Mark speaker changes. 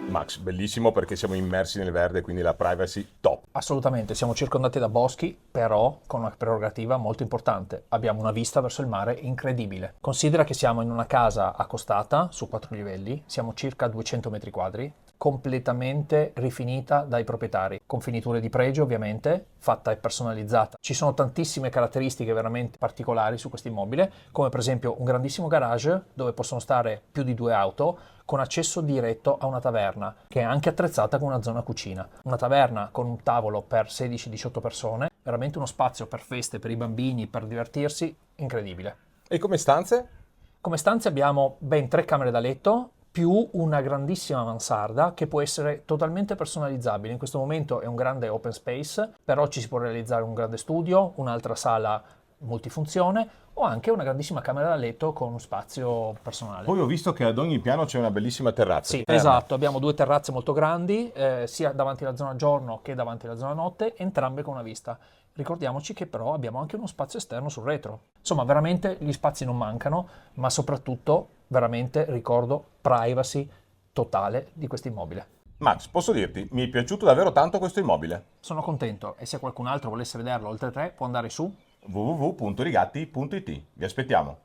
Speaker 1: Max, bellissimo perché siamo immersi nel verde, quindi la privacy top.
Speaker 2: Assolutamente, siamo circondati da boschi, però con una prerogativa molto importante. Abbiamo una vista verso il mare incredibile. Considera che siamo in una casa accostata su 4 livelli, siamo circa 200 metri quadri, completamente rifinita dai proprietari, con finiture di pregio ovviamente, fatta e personalizzata. Ci sono tantissime caratteristiche veramente particolari su questo immobile, come per esempio un grandissimo garage dove possono stare più di 2 auto, con accesso diretto a una taverna, che è anche attrezzata con una zona cucina. Una taverna con un tavolo per 16-18 persone, veramente uno spazio per feste, per i bambini, per divertirsi, incredibile.
Speaker 1: E come stanze?
Speaker 2: Come stanze abbiamo ben 3 camere da letto, più una grandissima mansarda che può essere totalmente personalizzabile. In questo momento è un grande open space, però ci si può realizzare un grande studio, un'altra sala multifunzione o anche una grandissima camera da letto con uno spazio personale.
Speaker 1: Poi ho visto che ad ogni piano c'è una bellissima terrazza.
Speaker 2: Sì, esatto, abbiamo 2 terrazze molto grandi, sia davanti alla zona giorno che davanti alla zona notte, entrambe con una vista. Ricordiamoci che però abbiamo anche uno spazio esterno sul retro. Insomma, veramente gli spazi non mancano, ma soprattutto, veramente, ricordo, privacy totale di questo immobile.
Speaker 1: Max, posso dirti, mi è piaciuto davvero tanto questo immobile.
Speaker 2: Sono contento e se qualcun altro volesse vederlo oltre 3 può andare su
Speaker 1: www.rigatti.it. Vi aspettiamo.